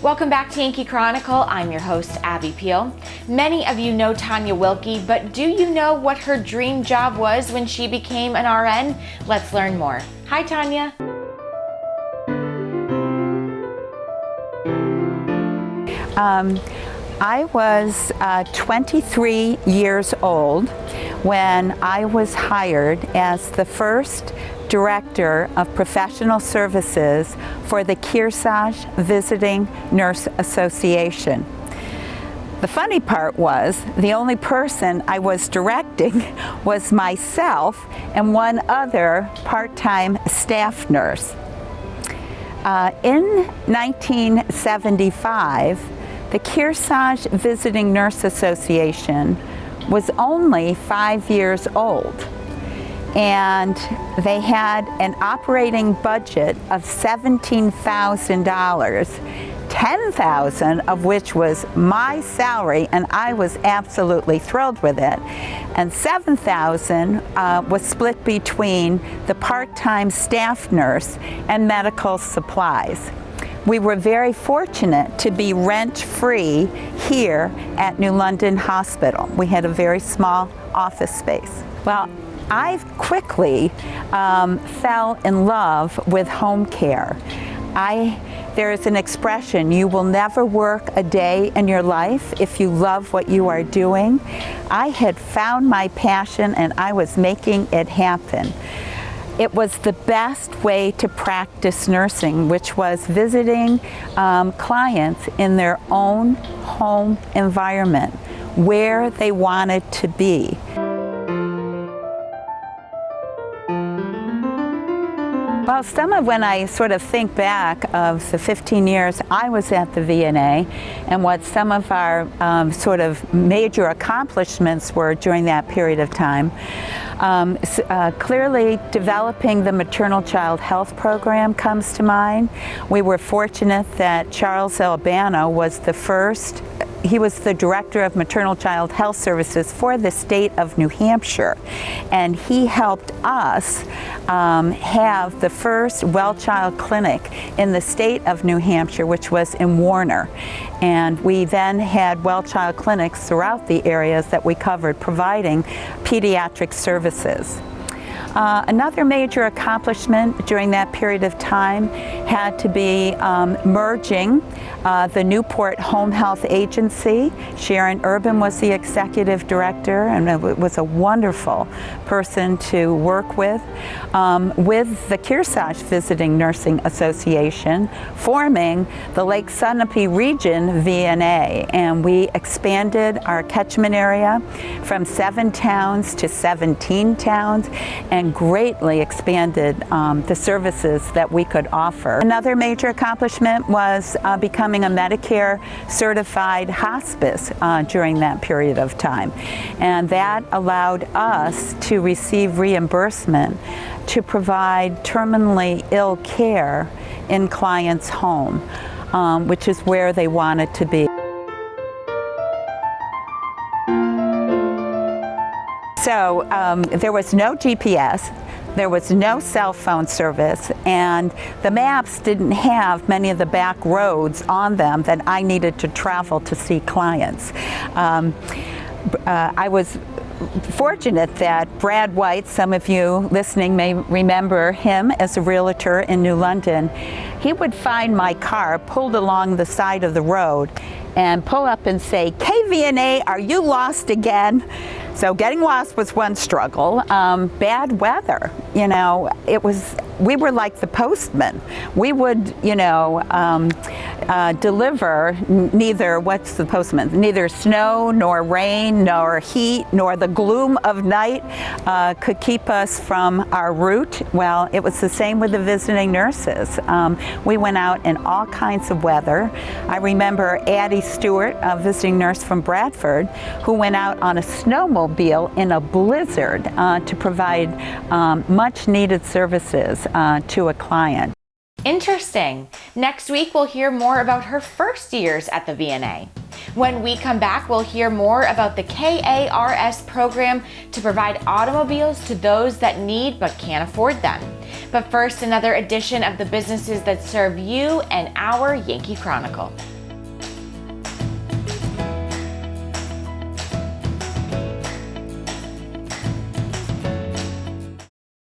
Welcome back to Yankee Chronicle. I'm your host, Abby Peel. Many of you know Tanya Wilkie, but do you know what her dream job was when she became an RN? Let's learn more. Hi, Tanya. I was 23 years old when I was hired as the first Director of Professional Services for the Kearsarge Visiting Nurse Association. The funny part was the only person I was directing was myself and one other part-time staff nurse. In 1975, the Kearsarge Visiting Nurse Association was only 5 years old, and they had an operating budget of $17,000, $10,000 of which was my salary, and I was absolutely thrilled with it, and $7,000 was split between the part-time staff nurse and medical supplies. We were very fortunate to be rent-free here at New London Hospital. We had a very small office space. Well, I quickly fell in love with home care. There is an expression, you will never work a day in your life if you love what you are doing. I had found my passion and I was making it happen. It was the best way to practice nursing, which was visiting clients in their own home environment, where they wanted to be. Well, when I sort of think back of the 15 years I was at the VNA and what some of our sort of major accomplishments were during that period of time, clearly developing the maternal child health program comes to mind. We were fortunate that Charles Albano was the first. He was the Director of Maternal Child Health Services for the state of New Hampshire, and he helped us have the first well child clinic in the state of New Hampshire, which was in Warner. And we then had well child clinics throughout the areas that we covered, providing pediatric services. Another major accomplishment during that period of time had to be merging the Newport Home Health Agency. Sharon Urban was the executive director, and it was a wonderful person to work with the Kearsarge Visiting Nursing Association, forming the Lake Sunapee Region VNA, and we expanded our catchment area from 7 towns to 17 towns, and greatly expanded the services that we could offer. Another major accomplishment was becoming a Medicare certified hospice during that period of time. And that allowed us to receive reimbursement to provide terminally ill care in clients' home, which is where they wanted to be. So there was no GPS, there was no cell phone service, and the maps didn't have many of the back roads on them that I needed to travel to see clients. I was fortunate that Brad White, some of you listening may remember him as a realtor in New London, he would find my car pulled along the side of the road and pull up and say, "KVNA, are you lost again?" So getting lost was one struggle. Bad weather, we were like the postman. We would, deliver neither snow nor rain nor heat nor the gloom of night could keep us from our route. Well, it was the same with the visiting nurses. We went out in all kinds of weather. I remember Addie Stewart, a visiting nurse from Bradford, who went out on a snowmobile in a blizzard to provide much needed services to a client. Interesting. Next week, we'll hear more about her first years at the VNA. When we come back, we'll hear more about the KARS program to provide automobiles to those that need but can't afford them. But first, another edition of the businesses that serve you and our Yankee Chronicle.